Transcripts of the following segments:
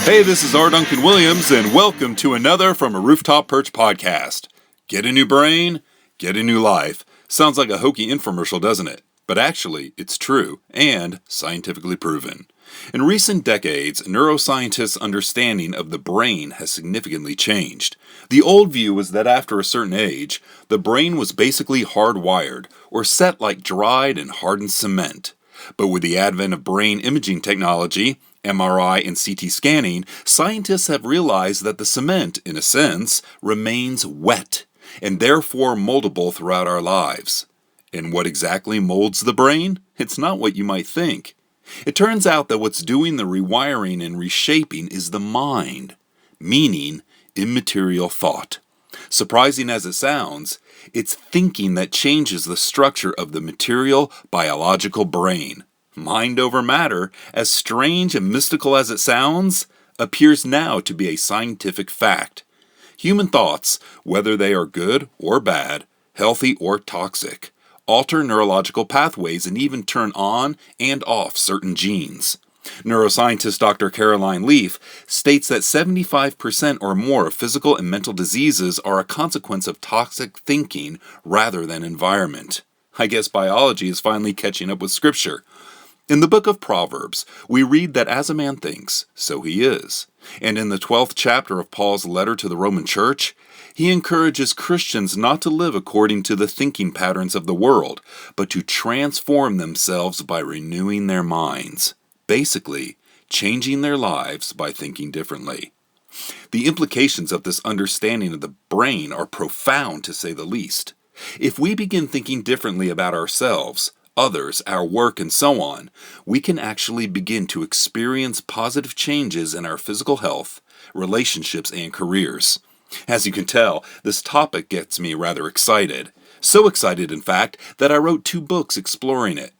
Hey, this is R. Duncan Williams, and welcome to another From a Rooftop Perch podcast. Get a new brain, get a new life. Sounds like a hokey infomercial, doesn't it? But actually, it's true and scientifically proven. In recent decades, neuroscientists' understanding of the brain has significantly changed. The old view was that after a certain age, the brain was basically hardwired, or set like dried and hardened cement. But with the advent of brain imaging technology, MRI and CT scanning, scientists have realized that the cement, in a sense, remains wet, and therefore moldable throughout our lives. And what exactly molds the brain? It's not what you might think. It turns out that what's doing the rewiring and reshaping is the mind, meaning immaterial thought. Surprising as it sounds, it's thinking that changes the structure of the material, biological brain. Mind over matter, as strange and mystical as it sounds, appears now to be a scientific fact. Human thoughts, whether they are good or bad, healthy or toxic, alter neurological pathways and even turn on and off certain genes. Neuroscientist Dr. Caroline Leaf states that 75% or more of physical and mental diseases are a consequence of toxic thinking rather than environment. I guess biology is finally catching up with Scripture. In the book of Proverbs, we read that as a man thinks, so he is. And in the 12th chapter of Paul's letter to the Roman Church, he encourages Christians not to live according to the thinking patterns of the world, but to transform themselves by renewing their minds. Basically, changing their lives by thinking differently. The implications of this understanding of the brain are profound, to say the least. If we begin thinking differently about ourselves, others, our work, and so on, we can actually begin to experience positive changes in our physical health, relationships, and careers. As you can tell, this topic gets me rather excited. So excited, in fact, that I wrote 2 books exploring it.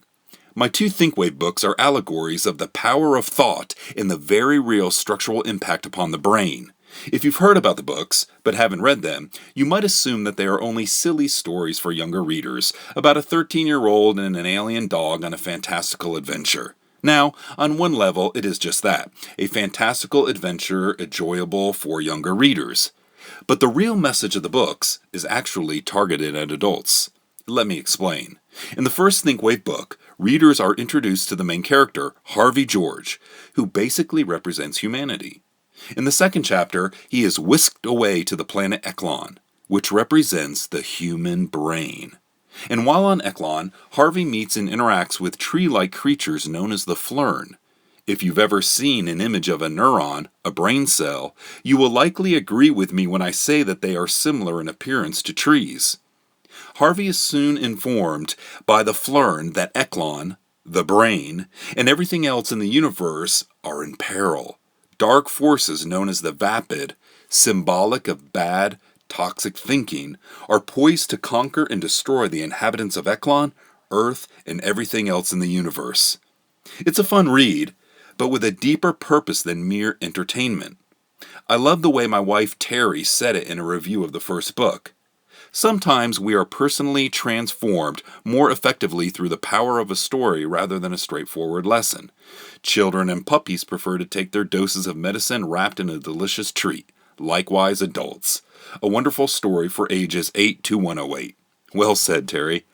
My 2 ThinkWave books are allegories of the power of thought and the very real structural impact upon the brain. If you've heard about the books, but haven't read them, you might assume that they are only silly stories for younger readers, about a 13-year-old and an alien dog on a fantastical adventure. Now, on one level, it is just that, a fantastical adventure enjoyable for younger readers. But the real message of the books is actually targeted at adults. Let me explain. In the first ThinkWave book, readers are introduced to the main character, Harvey George, who basically represents humanity. In the second chapter, he is whisked away to the planet Exzel, which represents the human brain. And while on Exzel, Harvey meets and interacts with tree-like creatures known as the Flern. If you've ever seen an image of a neuron, a brain cell, you will likely agree with me when I say that they are similar in appearance to trees. Harvey is soon informed by the Flern that Exzel, the brain, and everything else in the universe are in peril. Dark forces known as the Vapid, symbolic of bad, toxic thinking, are poised to conquer and destroy the inhabitants of Exzel, Earth, and everything else in the universe. It's a fun read, but with a deeper purpose than mere entertainment. I love the way my wife Terry said it in a review of the first book. Sometimes we are personally transformed more effectively through the power of a story rather than a straightforward lesson. Children and puppies prefer to take their doses of medicine wrapped in a delicious treat. Likewise, adults. A wonderful story for ages 8 to 108. Well said, Terry.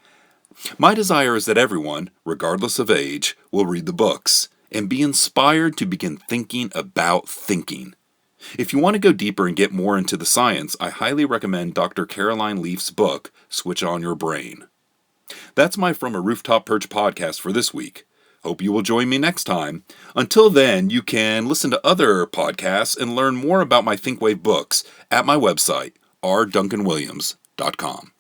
My desire is that everyone, regardless of age, will read the books and be inspired to begin thinking about thinking. If you want to go deeper and get more into the science, I highly recommend Dr. Caroline Leaf's book, Switch On Your Brain. That's my From a Rooftop Perch podcast for this week. Hope you will join me next time. Until then, you can listen to other podcasts and learn more about my ThinkWave books at my website, rduncanwilliams.com.